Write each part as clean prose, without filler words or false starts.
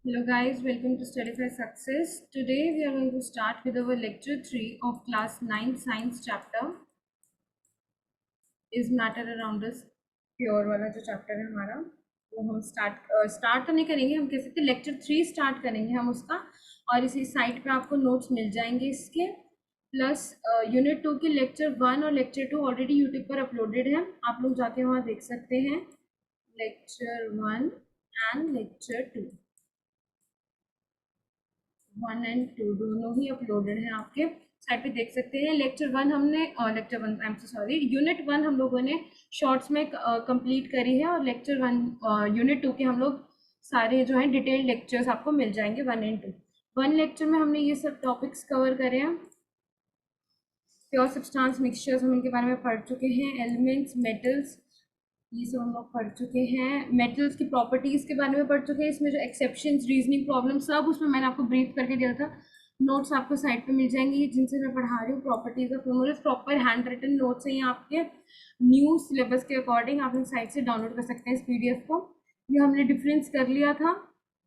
Hello guys, welcome to Studify Success. Today we are going to start with our lecture 3 of class 9 science chapter is matter around us pure वाला जो chapter है हमारा वो हम start तो नहीं करेंगे, हम कह सकते हैं लेक्चर 3 स्टार्ट करेंगे हम उसका। और इसी साइट पे आपको नोट्स मिल जाएंगे इसके प्लस यूनिट 2 के लेक्चर 1 और लेक्चर 2 ऑलरेडी यूट्यूब पर अपलोडेड है, आप लोग जाके वहाँ देख सकते हैं। लेक्चर 1 एंड लेक्चर 2 1 एंड 2 दोनों ही अपलोडेड हैं, आपके साइट पे देख सकते हैं। लेक्चर 1 हमने lecture 1 I am so sorry unit 1 हम लोगों ने शॉर्ट्स में कंप्लीट करी है और लेक्चर 1 यूनिट 2 के हम लोग सारे जो हैं डिटेल्ड लेक्चर्स आपको मिल जाएंगे 1 एंड 2। 1 लेक्चर में हमने ये सब टॉपिक्स कवर करे हैं। प्योर सब्सटेंस मिक्सचर्स हम इनके बारे में पढ़ चुके हैं, एलिमेंट्स मेटल्स ये सब हम लोग पढ़ चुके हैं, मेटल्स की प्रॉपर्टीज़ के बारे में पढ़ चुके हैं। इसमें जो एक्सेप्शंस रीजनिंग प्रॉब्लम सब उसमें मैंने आपको ब्रीफ करके दिया था। नोट्स आपको साइट पे मिल जाएंगे जिनसे मैं पढ़ा रही हूँ। Properties of numerals proper handwritten notes हैं ये आपके न्यू सिलेबस के अकॉर्डिंग, आप लोग साइट से डाउनलोड कर सकते हैं इस पीडीएफ को। ये हमने डिफरेंस कर लिया था,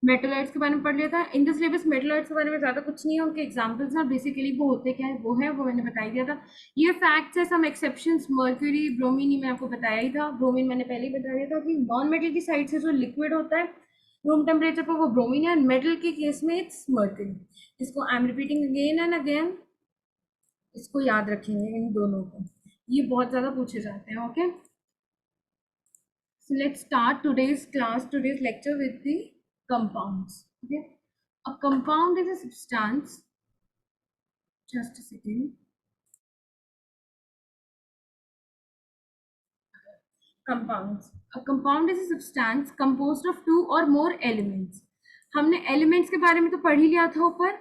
मेटलॉइड्स के बारे में पढ़ लिया था। इन द सिलेबस मेटलॉइड्स के बारे में ज़्यादा कुछ नहीं है, उनके एग्जाम्पल्स हैं, बेसिकली वो होते क्या है वो मैंने बता दिया था। ये फैक्ट्स है, सम एक्सेप्शंस, मर्क्यूरी ब्रोमीन ये मैंने आपको बताया ही था। ब्रोमीन मैंने पहले ही बता दिया था कि नॉन मेटल की साइड से जो लिक्विड होता है रूम टेम्परेचर पर वो ब्रोमीन है, मेटल के केस में इट्स मर्क्यूरी। इसको I am repeating again and again, इसको याद रखेंगे इन दोनों को, ये बहुत ज़्यादा पूछे जाते हैं। Okay, so let's start today's lecture with the compounds. Okay, a compound is a substance, just a second. Compounds, a compound is a substance composed of two or more elements. हमने एलिमेंट्स के बारे में तो पढ़ ही लिया था ऊपर।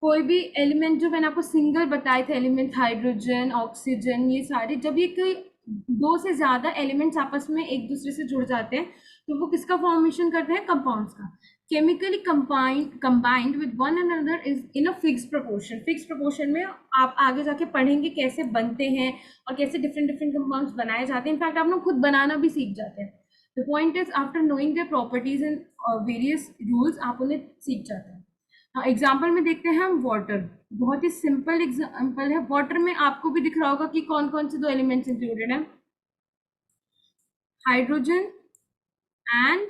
कोई भी एलिमेंट जो मैंने आपको सिंगल बताए थे एलिमेंट, हाइड्रोजन ऑक्सीजन, ये सारे जब ये कोई दो से ज्यादा एलिमेंट्स आपस में एक दूसरे से जुड़ जाते हैं तो वो किसका फॉर्मेशन करते हैं? कंपाउंड्स का। Chemically combined with one another is in a fix proportion. Fix proportion में आप आगे जाके पढ़ेंगे कैसे बनते हैं और कैसे डिफरेंट डिफरेंट कंपाउंड्स बनाए जाते हैं। इनफैक्ट आप लोग खुद बनाना भी सीख जाते हैं। The point is after knowing their properties and various rules आप उन्हें सीख जाते हैं। एग्जाम्पल में देखते हैं हम वाटर, बहुत ही सिंपल एग्जाम्पल है। वाटर में आपको भी दिख रहा होगा कि कौन कौन से दो एलिमेंट्स इंक्लूडेड हैं, हाइड्रोजन एंड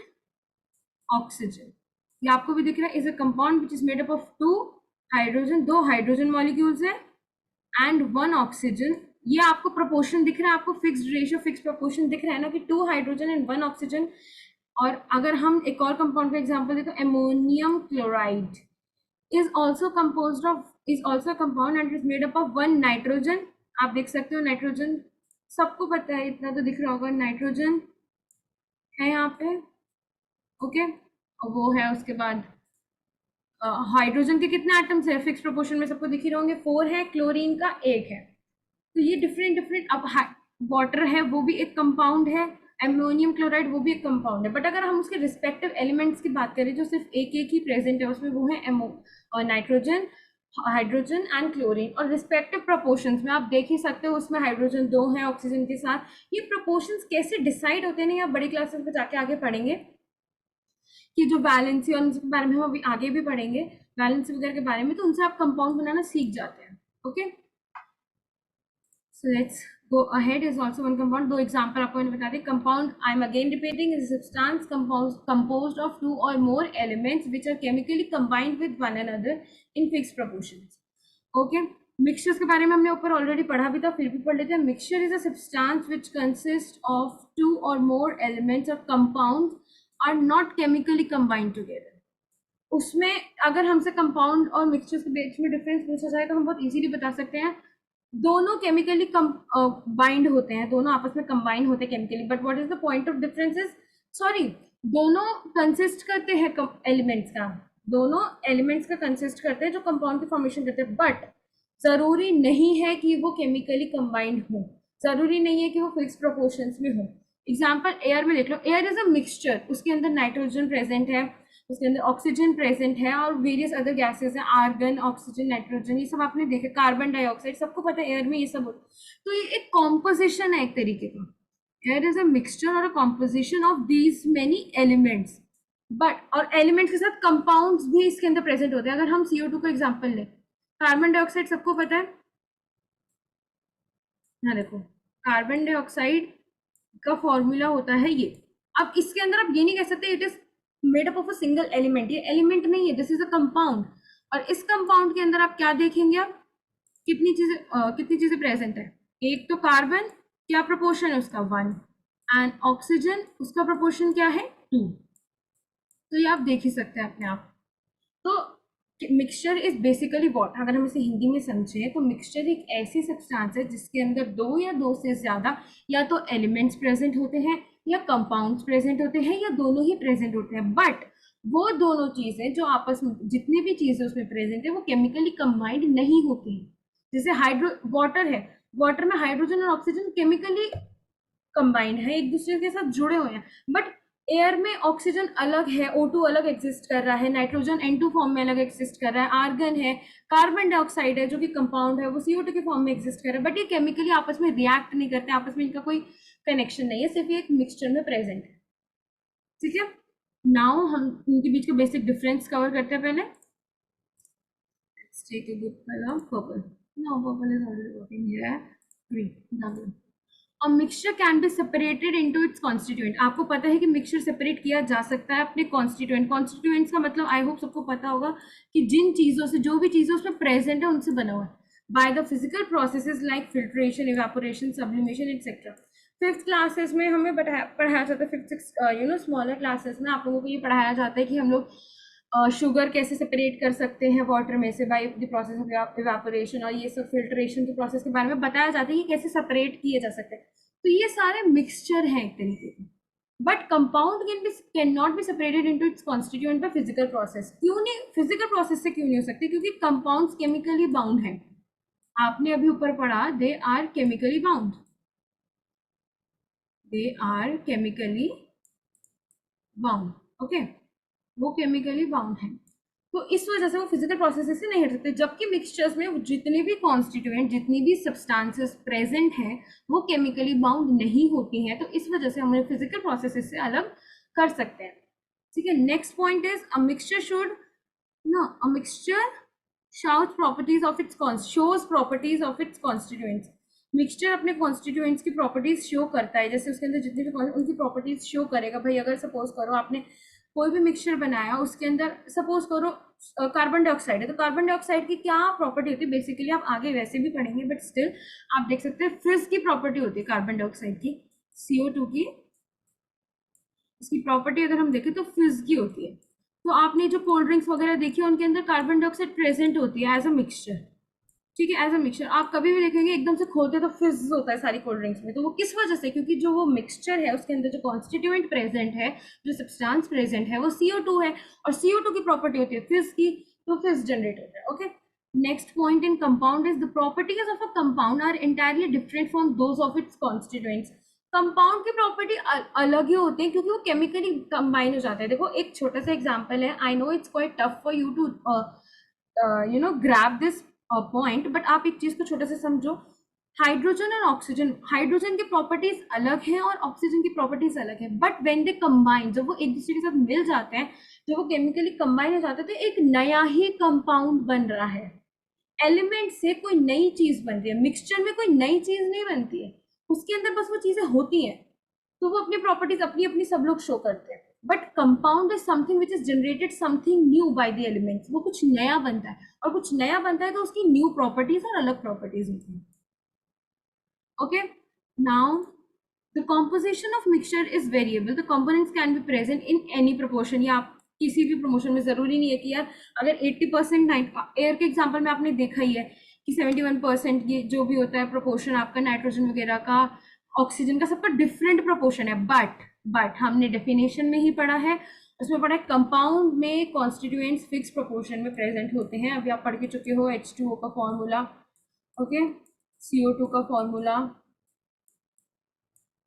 ऑक्सीजन। ये आपको भी दिख रहा है, is a compound which is made up of two hydrogen, दो हाइड्रोजन मॉलिक्यूल्स है एंड वन ऑक्सीजन। ये आपको प्रोपोर्शन दिख रहा है, आपको फिक्स्ड रेशियो फिक्स प्रोपोर्शन दिख रहा है ना कि two hydrogen and one oxygen. और अगर हम एक और कंपाउंड का एग्जांपल दें तो ammonium chloride is also a compound and is made up of one nitrogen। आप देख सकते हो नाइट्रोजन, सबको पता है, इतना तो दिख रहा होगा, नाइट्रोजन है यहाँ पे। ओके, और वो है उसके बाद हाइड्रोजन के कितने एटम्स है फिक्स प्रोपोर्शन में, सबको दिख ही होंगे, 4 है, क्लोरीन का 1 है। तो ये डिफरेंट डिफरेंट, अब वाटर है वो भी एक कंपाउंड है, एमोनियम क्लोराइड वो भी एक कंपाउंड है। बट अगर हम उसके रिस्पेक्टिव एलिमेंट्स की बात करें जो सिर्फ एक एक ही प्रेजेंट है उसमें, वो है नाइट्रोजन, हाइड्रोजन एंड क्लोरीन। और रिस्पेक्टिव प्रोपोर्शंस में आप देख ही सकते हो, उसमें हाइड्रोजन 2 है ऑक्सीजन के साथ। ये प्रोपोर्शंस कैसे डिसाइड होते हैं, आप बड़ी क्लासेस में जाके आगे पढ़ेंगे कि जो वैलेंसी और उनके बारे में हम अभी आगे भी पढ़ेंगे, वैलेंसी वगैरह के बारे में, तो उनसे आप कंपाउंड बनाना सीख जाते हैं। Okay, so let's go ahead, is also one compound। दो एग्जांपल आपको मैंने बता दी। Compound, I am again repeating, is substance composed of two or more elements which are chemically combined with one another in fixed proportions। Okay, mixtures के बारे में हमने ऊपर ऑलरेडी पढ़ा भी था, फिर भी पढ़ लेते हैं। Mixture is a substance which consists of two or more elements or compounds are not chemically combined together। उसमें अगर हमसे कंपाउंड और मिक्सचर्स के बीच में डिफरेंस पूछा जाए तो हम बहुत इजीली बता सकते हैं, दोनों केमिकली बाइंड होते हैं, दोनों आपस में कंबाइन होते हैं chemically. But what is the point of difference is, sorry, दोनों कंसिस्ट करते हैं एलिमेंट्स का, दोनों एलिमेंट्स का कंसिस्ट करते हैं जो कंपाउंड की फॉर्मेशन करते हैं। बट जरूरी नहीं है कि वो केमिकली कंबाइंड हो, जरूरी नहीं है कि वो फिक्स प्रोपोर्शंस में हो। एग्जाम्पल एयर में देख लो, एयर इज अ मिक्सचर, उसके अंदर नाइट्रोजन प्रेजेंट है, उसके अंदर ऑक्सीजन प्रेजेंट है और वेरियस अदर गैसेस हैं, आर्गन, ऑक्सीजन, नाइट्रोजन, ये सब आपने देखे, कार्बन डाइऑक्साइड, सबको पता है एयर में ये सब होता है। तो ये एक कॉम्पोजिशन है एक तरीके का, एयर इज अ मिक्सचर और a composition of these many elements. But और एलिमेंट्स के साथ कंपाउंड्स भी इसके अंदर प्रेजेंट होते हैं। अगर हम CO2 का एग्जांपल लें, कार्बन डाइऑक्साइड सबको पता है। यहाँ देखो, कार्बन डाइऑक्साइड का फॉर्मूला होता है ये। अब इसके अंदर आप ये नहीं कह सकते it is made up of a single element, ये एलिमेंट नहीं है, दिस इज अ कंपाउंड। और इस कंपाउंड के अंदर आप क्या देखेंगे, आप कितनी चीजें प्रेजेंट है। एक तो कार्बन, क्या प्रोपोर्शन है उसका, 1। एंड ऑक्सीजन, उसका प्रोपोर्शन क्या है, 2। तो ये आप देख ही सकते हैं अपने आप। तो मिक्सचर इज बेसिकली वॉट, अगर हम इसे हिंदी में समझें तो मिक्सचर एक ऐसी सब्सटेंस है जिसके अंदर दो या दो से ज्यादा या तो एलिमेंट्स प्रेजेंट होते हैं या कंपाउंड्स प्रेजेंट होते हैं या दोनों ही प्रेजेंट होते हैं। बट वो दोनों चीजें जो आपस में, जितनी भी चीजें उसमें प्रेजेंट है वो केमिकली कंबाइंड नहीं होती है। जैसे हाइड्रो वाटर है, वाटर में हाइड्रोजन और ऑक्सीजन केमिकली कंबाइंड है, एक दूसरे के साथ जुड़े हुए हैं। बट एयर में ऑक्सीजन अलग है, O2 अलग एग्जिस्ट कर रहा है, नाइट्रोजन N2 फॉर्म में अलग एग्जिस्ट कर रहा है, आर्गन है, कार्बन डाइऑक्साइड है जो कि कंपाउंड है वो CO2 के फॉर्म में एग्जिस्ट कर रहा है। बट ये केमिकली आपस में रिएक्ट नहीं करते, आपस में इनका कोई कनेक्शन नहीं है, सिर्फ ये एक मिक्सचर में प्रेजेंट है। ठीक है, नाउ हम इनके बीच का बेसिक डिफरेंस कवर करते हैं पहले। Let's take a good color, purple. No, purple is already working here. Green, double. A mixture can be separated into its constituent. आपको पता है कि मिक्सचर सेपरेट किया जा सकता है अपने कॉन्स्टिट्यूएंट। कॉन्स्टिट्यूएंट्स का मतलब आई होप सबको पता होगा कि जिन चीजों से, जो भी चीजें उसमें प्रेजेंट है उनसे बना हुआ है, by the physical processes like filtration, evaporation, sublimation etcetera. Fifth classes में हमें पढ़ाया जाता है, फिफ्थ स्मॉलर क्लासेस में आप लोगों को ये पढ़ाया जाता है कि हम लोग शुगर कैसे सेपरेट कर सकते हैं वाटर में से by the process of evaporation, और ये सब फिल्ट्रेशन के प्रोसेस के बारे में बताया जाता है कि कैसे सेपरेट किए जा सकते हैं। तो ये सारे मिक्सचर हैं एक तरीके के। But compound can not be separated into its constituent by physical process. क्यों नहीं, फिजिकल प्रोसेस से क्यों नहीं हो सकते, क्योंकि कंपाउंड्स केमिकली बाउंड है। आपने अभी ऊपर पढ़ा, they are chemically bound, they are chemically bound. Okay, वो केमिकली बाउंड है, तो इस वजह से वो फिजिकल प्रोसेस से नहीं हट सकते। जबकि मिक्सचर्स में जितने भी कॉन्स्टिट्यूएंट, जितनी भी सब्सटेंसेस प्रेजेंट हैं वो केमिकली बाउंड नहीं होती हैं, तो इस वजह से हम उन्हें फिजिकल प्रोसेस से अलग कर सकते हैं। ठीक है, next point is a mixture should know, a mixture shows properties of its constituents। Mixture अपने कॉन्स्टिट्यूएंट्स की प्रॉपर्टीज शो करता है, जैसे उसके अंदर जितनी भी उनकी प्रॉपर्टीज शो करेगा। भाई अगर सपोज करो आपने कोई भी मिक्सचर बनाया, उसके अंदर सपोज करो कार्बन डाइऑक्साइड है, तो कार्बन डाइऑक्साइड की क्या प्रॉपर्टी होती है, बेसिकली आप आगे वैसे भी पढ़ेंगे बट स्टिल आप देख सकते हैं फिज की प्रॉपर्टी होती है कार्बन डाइऑक्साइड की। CO2 की इसकी प्रॉपर्टी अगर हम देखें तो फिज की होती है। तो आपने जो कोल्ड ड्रिंक्स वगैरह देखी है उनके अंदर कार्बन डाइऑक्साइड प्रेजेंट होती है एज अ मिक्सचर। ठीक है, एज अ मिक्सचर आप कभी भी देखेंगे एकदम से खोलते तो फिज होता है सारी कोल्ड ड्रिंक्स में। तो वो किस वजह से, क्योंकि जो वो मिक्सचर है उसके अंदर जो कॉन्स्टिट्यूएंट प्रेजेंट है, जो सब्सटेंस प्रेजेंट है वो CO2 है, और CO2 की प्रॉपर्टी होती है फिज की, तो फिज जनरेट होता है। Okay, next point in compound is the properties of a compound are entirely different from those of its constituents. Compound की प्रॉपर्टी अलग ही होती है क्योंकि वो केमिकली कंबाइन हो जाता है। देखो एक छोटा सा एग्जांपल है, I know it's quite tough for you to grab this point, but आप एक चीज को छोटे से समझो। हाइड्रोजन और ऑक्सीजन, हाइड्रोजन की प्रॉपर्टीज अलग है और ऑक्सीजन की प्रॉपर्टीज अलग है, बट व्हेन दे कंबाइन, जब वो एक दूसरे के साथ मिल जाते हैं, जब वो केमिकली कंबाइन हो जाते हैं, तो एक नया ही कंपाउंड बन रहा है। एलिमेंट से कोई नई चीज बन रही है, मिक्सचर में कोई नई चीज नहीं बनती है, उसके अंदर बस वो चीजें होती हैं, तो वो अपनी प्रॉपर्टीज अपनी अपनी सब लोग शो करते हैं। But compound is something which is generated something new by the elements, वो कुछ नया बनता है, और कुछ नया बनता है तो उसकी न्यू प्रॉपर्टीज और अलग प्रॉपर्टीज होती हैं। Okay, now the composition of mixture is variable, the components can be present in any proportion. या आप किसी भी प्रमोशन में जरूरी नहीं है कि यार अगर 80% एयर के एग्जाम्पल में आपने देखा ही है कि 71% ये जो भी होता है प्रोपोर्शन आपका नाइट्रोजन वगैरह का, ऑक्सीजन का, सबका डिफरेंट प्रोपोर्शन है। बट हमने डेफिनेशन में ही पढ़ा है, उसमें पढ़ा है कंपाउंड में कॉन्स्टिट्यूएंट्स फिक्स प्रोपोर्शन में प्रेजेंट होते हैं। अभी आप पढ़ के चुके हो H2O का फॉर्मूला, ओके, CO2 का फॉर्मूला,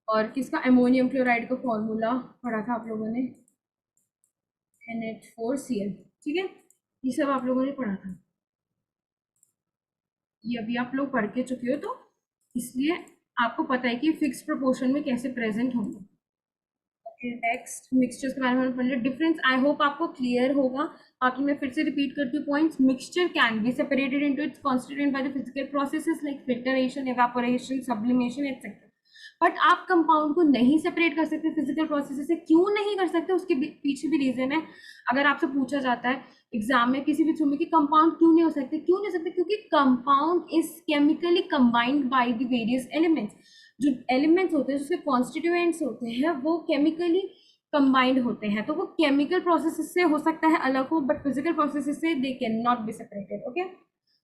और किसका, अमोनियम क्लोराइड का फॉर्मूला पढ़ा था आप लोगों ने, NH4Cl। ठीक है, ये सब आप लोगों ने पढ़ा था, ये अभी आप लोग पढ़ के चुके हो, तो इसलिए आपको पता है कि फिक्स प्रोपोर्शन में कैसे प्रेजेंट होंगे। टेक्स्ट मिक्सचर्स के बारे में पढ़ लिया। डिफरेंस आई होप आपको क्लियर होगा। बाकी मैं फिर से रिपीट करती हूँ points. Mixture can be separated into its constituent by the physical processes like filtration, evaporation, sublimation etcetera. But आप कंपाउंड को नहीं सेपरेट कर सकते फिजिकल प्रोसेस से। क्यों नहीं कर सकते, उसके पीछे भी रीजन है। अगर आपसे पूछा जाता है एग्जाम में किसी भी थ्रू कि कंपाउंड क्यों नहीं हो सकते, क्यों नहीं हो सकते, क्योंकि compound is chemically combined by the various elements. जो एलिमेंट्स होते हैं, उसके कॉन्स्टिट्यूएंट्स होते हैं, वो केमिकली कंबाइंड होते हैं। तो वो केमिकल प्रोसेस से हो सकता है अलग हो, बट फिजिकल प्रोसेस से they can not be separated. Okay,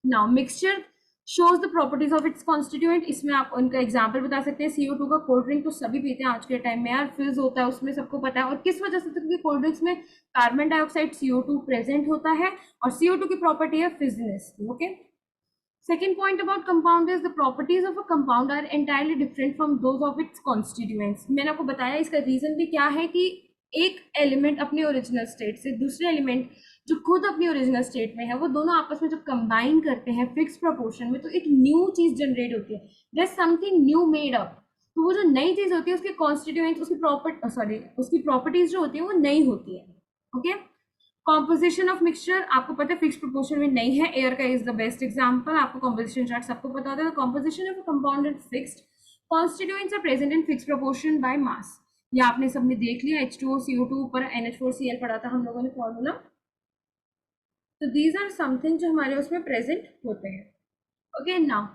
now mixture shows the properties of its constituent. इसमें आप उनका एग्जाम्पल बता सकते हैं। CO2 का कोल्ड ड्रिंक तो सभी पीते हैं आज के टाइम में यार, फिज होता है उसमें, सबको पता है। और किस वजह से, क्योंकि कोल्ड ड्रिंक्स में कार्बन डाइऑक्साइड CO2 प्रेजेंट होता है, और CO2 की प्रॉपर्टी है fizziness. Okay, second point about compound is the properties of a compound are entirely different from those of its constituents। मैंने आपको बताया इसका रीजन भी क्या है कि एक एलिमेंट अपने ओरिजिनल स्टेट से दूसरे एलिमेंट जो खुद अपनी ओरिजिनल स्टेट में है, वो दोनों आपस में जब कंबाइन करते हैं फिक्स प्रोपोर्शन में, तो एक न्यू चीज जनरेट होती है। There something new made up. तो वो जो नई चीज होती है, उसके कॉन्स्टिट्यूएंट्स, उसकी प्रॉपर्टीज जो होती है वो नई होती है। ओके, कॉम्पोजिशन ऑफ मिक्सचर आपको पता है फिक्स प्रोपोर्शन में नहीं है। एयर का इज द बेस्ट एग्जांपल। आपको कॉम्पोजिशन चार्ट सबको पता होता है। Composition of a compound is fixed, constituents are present in fix proportion by mass. ये आपने सबने देख लिया। H2O CO2 ऊपर NH4Cl पढ़ा था हम लोगों ने फॉर्मूला। तो दीज आर समथिंग जो हमारे उसमें प्रेजेंट होते हैं। Okay, now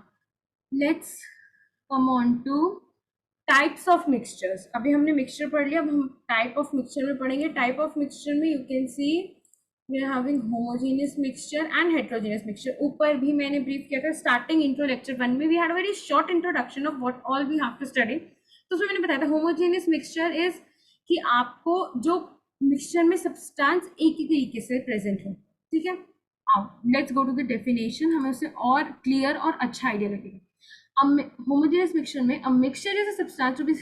let's come on two types of mixtures. अभी हमने मिक्सचर पढ़ लिया, अब हम टाइप ऑफ मिक्सचर में पढ़ेंगे। टाइप ऑफ मिक्सचर में you can see we are having homogeneous mixture and heterogeneous mixture. ऊपर भी मैंने ब्रीफ किया था स्टार्टिंग इंट्रो लेक्चर 1 में। We had a very short introduction of what all we have to study. तो उसमें मैंने बताया था होमोजेनियस मिक्सचर इज कि आपको जो मिक्सचर में सब्सटेंस एक ही तरीके से प्रेजेंट हो। ठीक है, let's go to the definition, हमें उससे और क्लियर और अच्छा आइडिया लगेगा। Homogeneous mixture में a mixture is a substance to be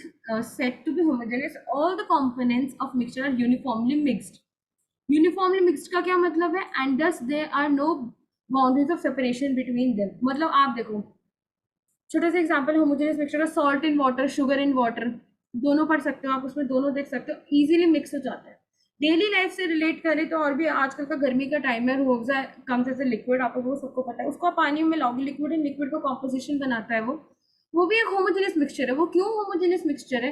said to be homogeneous. All the components of mixture are uniformly mixed. Uniformly mixed का क्या मतलब है? And thus there are no boundaries of separation between them. मतलब आप देखो छोटा सा example homogeneous mixture का, salt in water, sugar in water, दोनों पढ़ सकते हो आप, उसमें दोनों देख सकते हो, इजीली मिक्स हो जाता है। डेली लाइफ से रिलेट करें तो और भी आजकल का गर्मी का टाइम है, Roohafza comes as a liquid, आपको वो सबको पता है। उसको आप पानी में मिलाओगे, लिक्विड इन लिक्विड का कॉम्पोजिशन बनाता है वो भी एक होमोजेनियस मिक्सचर है। वो क्यों होमोजेनियस मिक्सचर है?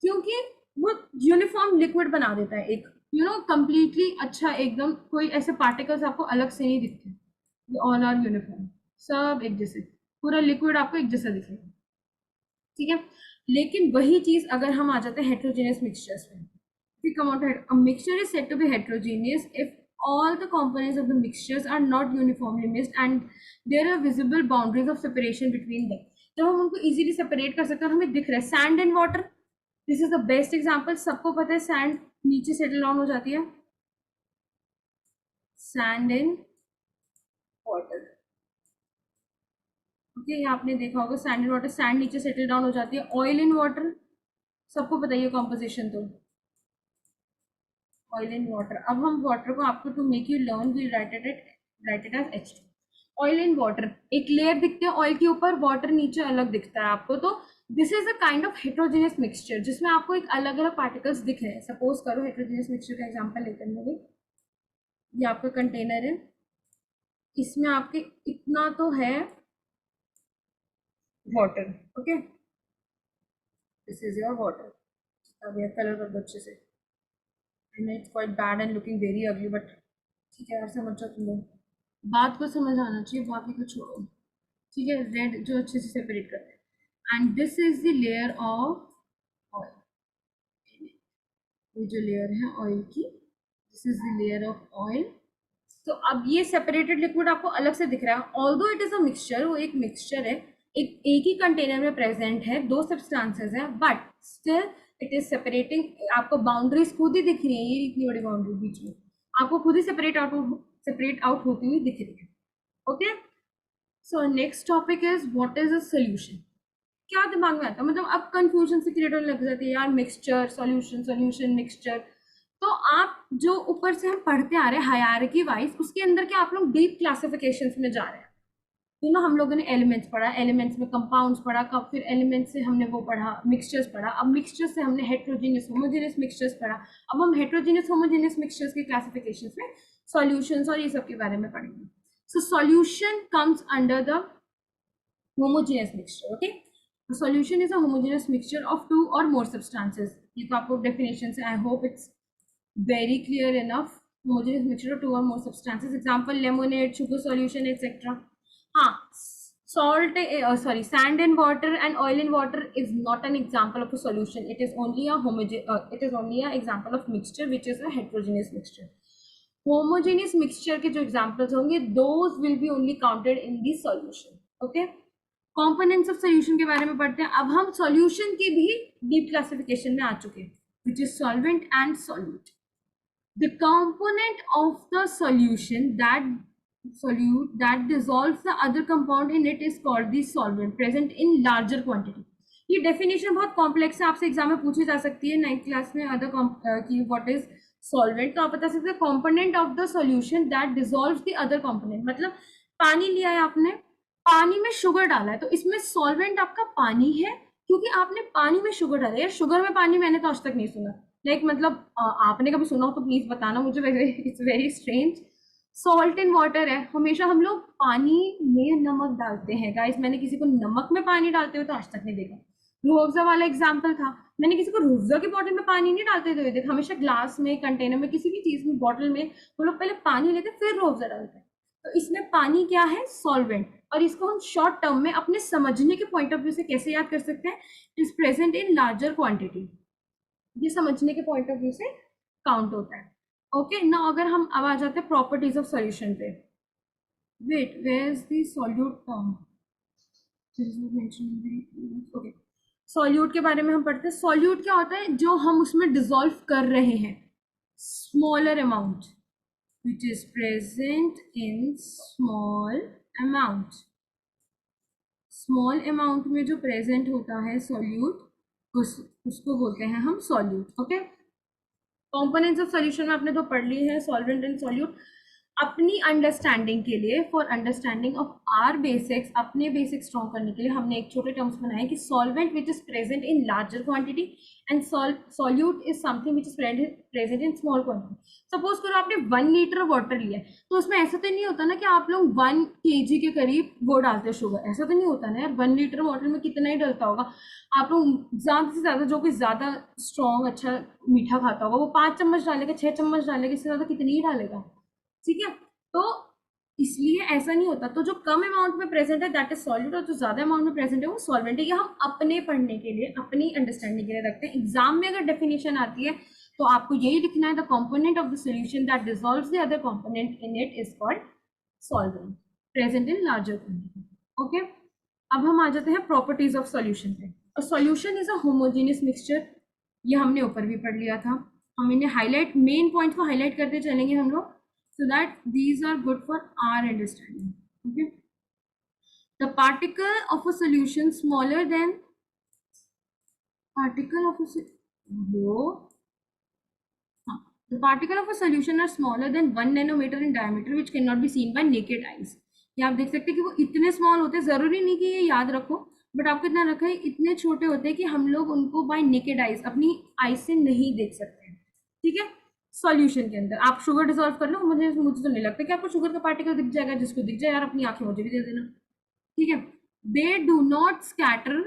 क्योंकि वो यूनिफॉर्म लिक्विड बना देता है, एक कंप्लीटली अच्छा, एकदम कोई ऐसे पार्टिकल्स आपको अलग से नहीं दिखते। ऑल आर यूनिफॉर्म, सब एक जैसे, पूरा लिक्विड आपको एक जैसा दिखेगा। ठीक है, लेकिन वही चीज अगर हम आ जाते हैं हेट्रोजेनियस मिक्सचर्स में, come out a mixture is said to be heterogeneous if all the components of the mixtures are not uniformly mixed and there are visible boundaries of separation between them। जब हम उनको easily separate कर सकते हैं और हमें दिख रहा है। Sand and water, this is the best example. सबको पता है सैंड नीचे सेटल डाउन हो जाती है, सैंड इन वाटर। ओके, ये आपने देखा होगा, सैंड इन वाटर, सैंड नीचे सेटल डाउन हो जाती है। ऑयल इन वाटर, सबको बताइए कॉम्पोजिशन। तो ऑयल इन वाटर, अब हम वाटर को आपको to make you learn we write it as H2। Oil in water, एक लेयर दिखते हैं ऑयल के ऊपर, वाटर नीचे अलग दिखता है आपको। तो this is a kind of heterogeneous mixture जिसमें आपको एक अलग अलग पार्टिकल्स दिख रहे हैं। सपोज करो हेट्रोजेनियस मिक्सचर का एग्जांपल लेकर मैं, ये आपका कंटेनर है, इसमें आपके इतना तो है water. Okay, this is your water. अब ये कलर कर दो अच्छे से, it's quite bad and looking very ugly, but ठीक है यार, समझ जाओ तुम लोग, बात को समझ आना चाहिए, बाकी को छोड़ो। ठीक है, रेड जो अच्छे से सेपरेट करते हैं। And this is the layer of oil, ये जो लेयर है ऑयल की, this is the layer of oil. तो अब ये सेपरेटेड लिक्विड आपको अलग से दिख रहा है, although it is a mixture, वो एक मिक्सचर है, एक ही कंटेनर में प्रेजेंट है, दो सब्सटेंसेस हैं, but still it is separating. आपको बाउंड्रीज खुद ही दिख रही है, ये इतनी बड़ी बाउंड्री बीच में आपको खुद ही सेपरेट आउट होती हुई दिख रही है। Okay, so next topic is what is a solution. क्या दिमाग में आता है, मतलब अब कंफ्यूजन से क्रिएट होने लग जाती है यार, मिक्सचर सॉल्यूशन, सॉल्यूशन मिक्सचर। तो आप जो ऊपर से हम पढ़ते आ रहे हैं हायरार्की वाइज, उसके अंदर क्या आप लोग डीप क्लासिफिकेशंस में जा रहे हैं। हम लोगों ने एलिमेंट्स पढ़ा, एलिमेंट्स में कंपाउंड्स पढ़ा, कब फिर एलिमेंट्स से हमने वो पढ़ा मिक्सचर्स पढ़ा, अब मिक्सचर्स से हमने हेट्रोजीनियस होमोजेनियस मिक्सचर्स पढ़ा। अब हम हेट्रोजीनियस होमोजेनियस मिक्सचर्स के क्लासिफिकेशन में सॉल्यूशंस और ये सब के बारे में पढ़ेंगे। So solution comes under the homogeneous mixture. Okay, solution is a homogeneous mixture of two और मोर सब्सटेंसेस। ये तो आपको डेफिनेशन से I hope it's very clear enough. Homogeneous mixture of two or more substances. Example: lemonade, sugar solution, etc. हाँ, sand and water and oil and water is not an example of a solution. It is only a example of mixture which is a heterogeneous mixture. Homogeneous mixture के जो examples होंगे, those will be only counted in the solution. Okay. Components of solution के बारे में पढ़ते हैं। अब हम solution की भी deep classification में आ चुके हैं, which is solvent and solute. The component of the solution that dissolves the other compound in it is called the solvent present in larger quantity. ये definition बहुत complex है, आपसे एग्जाम में पूछी जा सकती है 9th क्लास में other की what is solvent। तो आप बता सकते हैं component of the solution that dissolves the other component। मतलब पानी लिया है आपने, पानी में शुगर डाला है, तो इसमें solvent आपका पानी है क्योंकि आपने पानी में शुगर डाला है। शुगर में पानी मैंने तो आज तक नहीं सुना, मतलब आपने कभी सुना हो तो प्लीज बताना मुझे, it's very strange. Salt in water है, हमेशा हम लोग पानी में नमक डालते हैं गाइस, मैंने किसी को नमक में पानी डालते हुए तो आज तक नहीं देखा। रूहअफ़ज़ा वाला एग्जांपल था, मैंने किसी को रूहअफ़ज़ा की बॉटल में पानी नहीं डालते हुए देखा। हमेशा ग्लास में, कंटेनर में, किसी भी चीज में, बॉटल में वो लोग पहले पानी लेते फिर रूहअफ़ज़ा डालते हैं। तो इसमें पानी क्या है? सॉल्वेंट। और इसको हम शॉर्ट टर्म में अपने समझने के पॉइंट ऑफ व्यू से कैसे याद कर सकते हैं? It is present in larger quantity. ये समझने के पॉइंट ऑफ व्यू से काउंट होता है। ओके ना, अगर हम अब आ जाते हैं प्रॉपर्टीज ऑफ सॉल्यूशन पे। Wait, where is the solute term? Okay, solute के बारे में हम पढ़ते हैं। सॉल्यूट क्या होता है? जो हम उसमें डिसॉल्व कर रहे हैं, smaller amount which is present in small amount। Small amount में जो प्रेजेंट होता है सॉल्यूट, उसको बोलते हैं हम solute. Okay, components of solution में आपने तो पढ़ ली है, सॉल्वेंट एंड सॉल्यूट। अपनी अंडरस्टैंडिंग के लिए, for understanding of our basics, अपने बेसिक्स स्ट्रॉन्ग करने के लिए हमने एक छोटे टर्म्स बनाए कि solvent which is present in larger quantity and solute is something which is present in small quantity. Suppose करो आपने 1 लीटर वाटर लिया है, तो उसमें ऐसा तो नहीं होता ना कि आप लोग 1 kg के करीब वो डालते हो शुगर, ऐसा तो नहीं होता ना यार। 1 लीटर वाटर में कितना ही डलता होगा? आप लोग ज़्यादा से ज़्यादा, जो कोई ज़्यादा स्ट्रॉन्ग अच्छा मीठा खाता होगा वो 5 चम्मच डालेगा, 6 चम्मच डालेगा, इससे ज़्यादा कितनी ही डालेगा। ठीक है, तो इसलिए ऐसा नहीं होता। तो जो कम अमाउंट में प्रेजेंट है दैट इज सॉल्यूट, और जो ज्यादा अमाउंट में प्रेजेंट है वो सॉल्वेंट है। ये हम अपने पढ़ने के लिए, अपनी अंडरस्टैंडिंग के लिए रखते हैं। एग्जाम में अगर डेफिनेशन आती है तो आपको यही लिखना है, the component of the solution that dissolves the other component in it is called solvent present in larger quantity. Okay, अब हम आ जाते हैं प्रॉपर्टीज ऑफ सॉल्यूशन पे। Solution is a homogeneous mixture, ये हमने ऊपर भी पढ़ लिया था। हम इन्हें हाईलाइट, मेन पॉइंट को हाईलाइट करते चलेंगे हम लोग, so that these are good for our understanding. Okay, the particle of a solution smaller than particle of a the particle of a solution are smaller than 1 nanometer in diameter which cannot be seen by naked eyes। ये आप देख सकते हैं कि वो इतने small होते हैं, जरूरी नहीं कि ये याद रखो, बट आपको इतना रखा है, इतने छोटे होते हैं कि हम लोग उनको बाय नेकेड आइज, अपनी आइज से नहीं देख सकते हैं। ठीक है, सॉल्यूशन के अंदर आप शुगर डिसॉल्व कर लो, मुझे तो नहीं लगता कि आपको शुगर का पार्टिकल दिख जाएगा। जिसको दिख जाए यार अपनी आंखें मुझे भी दे देना। ठीक है, they do not scatter,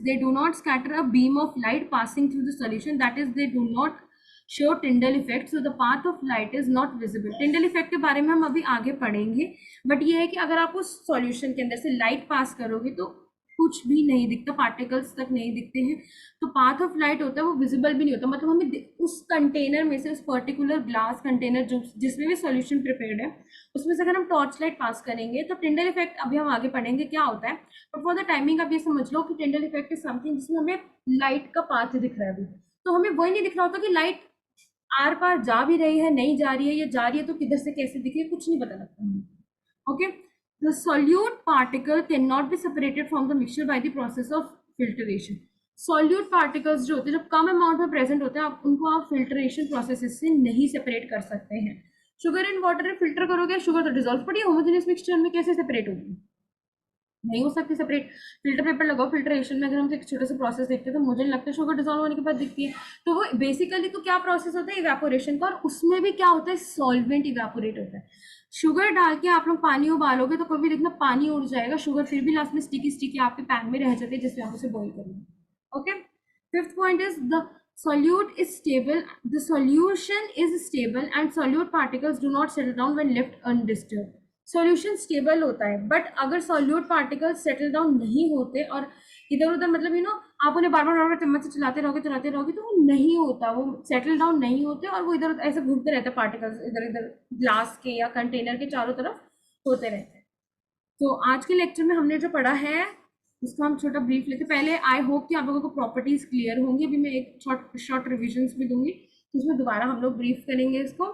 they do not scatter a beam of light passing through the solution, that is they do not show Tyndall effect, so the path of light is not visible. Tyndall effect के बारे में हम अभी आगे पढ़ेंगे, but ये है कि अगर आप उस सॉल्यूशन के अंदर से लाइट पास करोगे तो कुछ भी नहीं दिखता, पार्टिकल्स तक नहीं दिखते हैं। तो पाथ ऑफ लाइट होता है वो विजिबल भी नहीं होता, मतलब हमें उस कंटेनर में से, उस पर्टिकुलर ग्लास कंटेनर जो जिसमें भी सॉल्यूशन प्रिपेयर्ड है, उसमें से अगर हम टॉर्च लाइट पास करेंगे तो टिंडल इफेक्ट, अभी हम आगे पढ़ेंगे क्या होता है, बट फॉर द टाइमिंग आप ये समझ लो कि टिंडल इफेक्ट इज समथिंग जिसमें हमें लाइट का पाथ दिख रहा है अभी, तो हमें वही नहीं दिख रहा होता कि लाइट आर पार जा भी रही है, नहीं जा रही है, या जा रही है तो किधर से कैसे दिखे, कुछ नहीं पता लगता हमें। Okay, the solute particle cannot be separated from the mixture by the process of filtration। solute particles जो होते हैं, जब कम अमाउंट में प्रेजेंट होते हैं, आप उनको आप फिल्ट्रेशन प्रोसेस से नहीं सेपरेट कर सकते हैं। शुगर एंड वाटर में फिल्टर करोगे, शुगर तो डिसॉल्व पड़ी है होमोजेनियस मिक्सचर में, कैसे सेपरेट होगी? नहीं हो सकती सेपरेट। फिल्टर पेपर लगाओ, फिल्ट्रेशन में अगर हम एक छोटा सा प्रोसेस देखते हैं तो मुझे नहीं लगता शुगर डिजोल्व होने के बाद दिखती है। तो वो बेसिकली तो क्या प्रोसेस होता है, इवेपोरेशन का, और उसमें भी क्या होता है, सॉल्वेंट इवेपोरेट होता है। शुगर डाल के आप लोग पानी उबालोगे तो कभी देखना पानी उड़ जाएगा, शुगर फिर भी लास्ट में स्टिकी स्टिकी आपके पैन में रह जाती है जिससे आप उसे बॉईल करेंगे। Okay, fifth point is the solute is stable, the solution is stable and solute particles do not settle down when left undisturbed. Solution stable होता है, बट अगर सॉल्यूट पार्टिकल्स सेटल डाउन नहीं होते और इधर उधर, मतलब आप उन्हें बार बार चम्मच से चलाते रहोगे तो वो नहीं होता, वो सेटल डाउन नहीं होते और वो इधर ऐसे घूमते रहते हैं, पार्टिकल्स इधर इधर ग्लास के या कंटेनर के चारों तरफ होते रहते हैं। तो आज के लेक्चर में हमने जो पढ़ा है उसका हम छोटा ब्रीफ लेते पहले। आई होप कि आप लोगों को प्रॉपर्टीज क्लियर होंगी। अभी मैं एक शॉर्ट रिविजन्स भी दूंगी, उसमें दोबारा हम लोग ब्रीफ करेंगे इसको।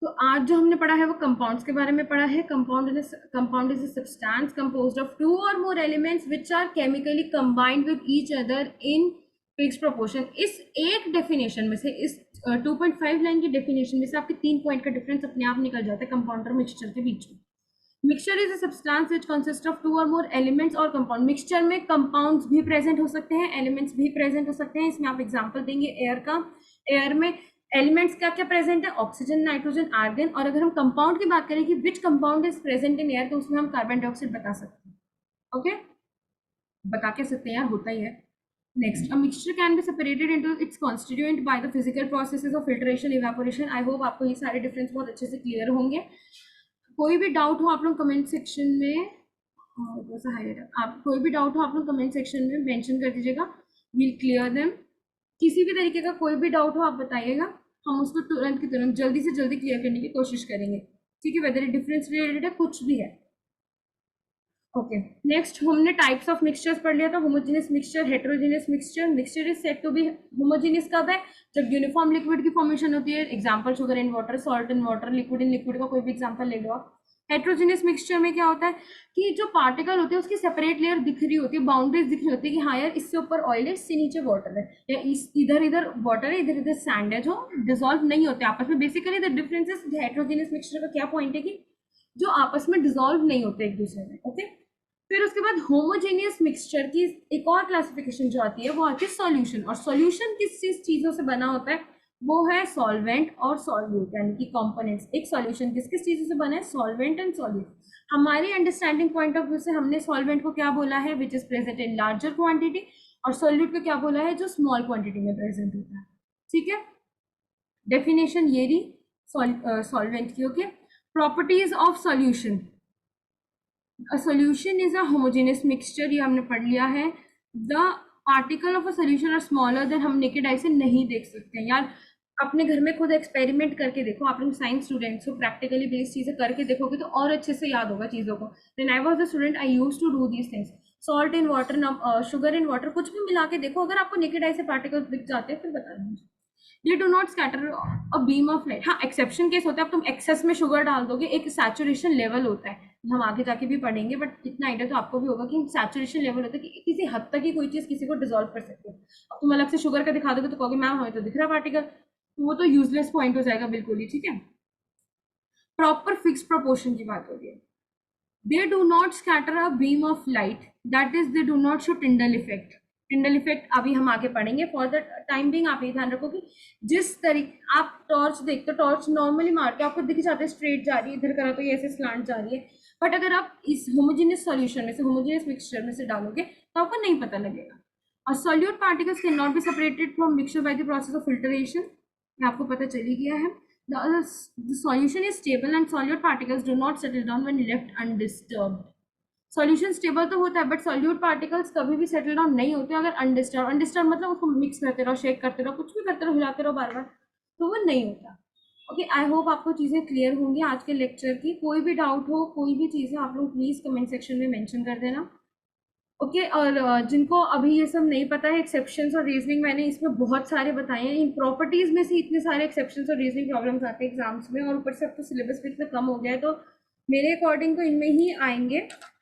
तो आज जो हमने पढ़ा है वो कंपाउंड्स के बारे में पढ़ा है। Compound is a substance composed of 2 और more elements which are chemically combined with each other in fixed proportion. इस एक डेफिनेशन में से, इस 2.5 लाइन की डेफिनेशन में से आपके 3 पॉइंट का डिफरेंस अपने आप निकल जाता है कंपाउंड और मिक्सचर के बीच में। Mixture is a substance which consist of 2 और मोर एलिमेंट्स और कंपाउंड। मिक्सचर में कंपाउंड्स भी प्रेजेंट हो सकते हैं, एलिमेंट्स भी प्रेजेंट हो सकते हैं। इसमें आप एग्जांपल देंगे एयर का। एयर में एलिमेंट्स क्या क्या प्रेजेंट है, ऑक्सीजन, नाइट्रोजन, आर्गन। और अगर हम कंपाउंड की बात करें कि which compound is present in air, तो उसमें हम कार्बन डाइऑक्साइड बता सकते हैं। ओके, बता के सकते हैं यार, होता ही है। Next, a mixture can be separated into its constituent by the physical processes of filtration, evaporation. I hope आपको ये सारे डिफरेंस बहुत अच्छे से क्लियर होंगे। कोई भी डाउट हो आप लोग कमेंट सेक्शन में, आप कोई भी डाउट हो आप लोग कमेंट सेक्शन में मेंशन कर दीजिएगा, विल क्लियर देम। किसी भी तरीके का कोई भी डाउट हो आप बताइएगा, हम उसको तुरंत की तुरंत जल्दी से जल्दी क्लियर करने की कोशिश करेंगे, ठीक है, वेदर डिफरेंस रिलेटेड है कुछ भी है। ओके, नेक्स्ट हमने टाइप्स ऑफ मिक्सचर्स पढ़ लिया था। Homogeneous mixture, heterogeneous mixture. Mixture is said to be homogeneous कब है, जब यूनिफॉर्म लिक्विड की फॉर्मेशन होती है। Example sugar in water, salt in water, liquid in liquid का कोई भी एग्जांपल ले लो आप। हेटेरोजेनियस मिक्सचर में क्या होता है कि जो पार्टिकल होते हैं उसकी सेपरेट लेयर दिख रही होती है, बाउंड्रीज दिख रही होती है कि हाँ यार इससे ऊपर ऑयल है, इससे नीचे वाटर है, या इधर इधर वाटर है, इधर इधर सैंड है, जो डिजोल्व नहीं होते आपस में। Basically the differences heterogeneous mixture का क्या पॉइंट है कि जो आपस में डिजोल्व नहीं होते एक दूसरे में। ओके, फिर उसके बाद होमोजेनियस मिक्सचर की एक और क्लासिफिकेशन जो आती है वो आती है सॉल्यूशन। और सॉल्यूशन किस किस चीजों से बना होता है, वो है सॉल्वेंट और सॉल्यूट, यानी कि कंपोनेंट्स। एक सॉल्यूशन किस किस चीजों से बना है, सॉल्वेंट एंड सॉल्यूट। हमारी अंडरस्टैंडिंग पॉइंट ऑफ व्यू से हमने सॉल्वेंट को क्या बोला है, which is present in larger quantity, और सॉल्यूट को क्या बोला है, जो स्मॉल क्वांटिटी में प्रेजेंट होता है। ठीक है, डेफिनेशन ये रही सॉल्वेंट की। Okay, properties of solution. A solution is a homogeneous mixture, ये हमने पढ़ लिया है। The particle of a solution are smaller than, हम नेकेड आई से नहीं देख सकते हैं यार, अपने घर में खुद एक्सपेरिमेंट करके देखो। आप लोग साइंस स्टूडेंट्स हो, प्रैक्टिकली बेस्ड चीजें करके देखोगे तो और अच्छे से याद होगा चीजों को। When I was a student, I used to do these things. Salt in water, sugar in water, कुछ भी मिला के देखो, अगर आपको नेकेड आई से पार्टिकल्स दिख जाते हैं फिर बता दीजिए। ये do not scatter a beam of light. हाँ, एक्सेप्शन केस होता है, अब तुम एक्सेस में शुगर डाल दोगे, एक सैचुरेशन लेवल होता है, हम आगे जाके भी पढ़ेंगे, बट इतना आइडिया तो आपको भी होगा कि सैचुरेशन लेवल होता है कि किसी हद तक ही कोई चीज किसी को डिजोल्व कर सकती है। अब तुम अलग से शुगर का दिखा दोगे तो कहोगे मैम हमें तो दिख रहा पार्टिकल, तो वो तो यूजलेस पॉइंट हो जाएगा बिल्कुल ही। ठीक है, प्रॉपर फिक्स प्रोपोर्शन की बात हो रही है। They do not scatter a beam of light, that is they do not show Tyndall effect. Tyndall effect अभी हम आगे पढ़ेंगे। फॉर द टाइम बिंग आप ये ध्यान रखो कि जिस तरीके आप टॉर्च देखते हो, टॉर्च नॉर्मली मार के आपको दिख जाता है स्ट्रेट जा रही है, इधर करा तो ये ऐसे स्लांट जा रही है, बट अगर आप इस होमोजेनियस सॉल्यूशन में से, होमोजेनियस मिक्सचर में से डालोगे तो आपको नहीं पता लगेगा। और solute particles can not be separated from mixture by the process of filtration, ये आपको पता चल ही गया है। The solution is stable and solute particles do not settle down when left undisturbed. Solution stable तो होता है बट सॉल्यूट पार्टिकल्स कभी भी सेटल डाउन नहीं होते अगर अनडिस्टर्ब। अनडिस्टर्ब मतलब उसको मिक्स करते रहो, शेक करते रहो, कुछ भी करते रहो, हिलाते रहो बार बार, तो वो नहीं होता। ओके, आई होप आपको चीज़ें क्लियर होंगी आज के लेक्चर की। कोई भी डाउट हो, कोई भी चीज़ें आप लोग प्लीज़ कमेंट सेक्शन में मेंशन कर देना। ओके, और जिनको अभी ये सब नहीं पता है, एक्सेप्शंस और रीजनिंग मैंने इसमें बहुत सारे बताए हैं। इन प्रॉपर्टीज में से इतने सारे एक्सेप्शंस और रीजनिंग प्रॉब्लम्स आते हैं एग्जाम्स में, और ऊपर से अब तो सिलेबस भी इतना कम हो गया है, तो मेरे अकॉर्डिंग तो इनमें ही आएंगे,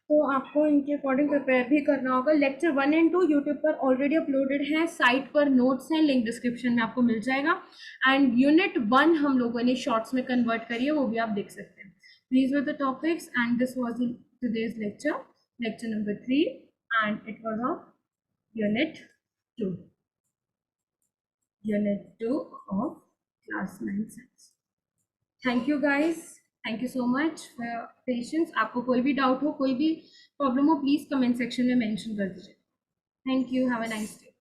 तो आपको इनके अकॉर्डिंग प्रिपेयर भी करना होगा। लेक्चर 1 एंड 2 यूट्यूब पर ऑलरेडी अपलोडेड है, साइट पर नोट्स हैं, लिंक डिस्क्रिप्शन में आपको मिल जाएगा। एंड यूनिट 1 हम लोगों ने शॉर्ट्स में कन्वर्ट करी है, वो भी आप देख सकते हैं। These were the topics and this was the today's lecture, lecture number 3, and it was of Unit 2. Unit 2 of class 9 science. Thank you guys. Thank you so much for your patience. आपको कोई भी doubt हो, कोई भी problem हो, please comment section में mention कर दीजिए. Thank you. Have a nice day.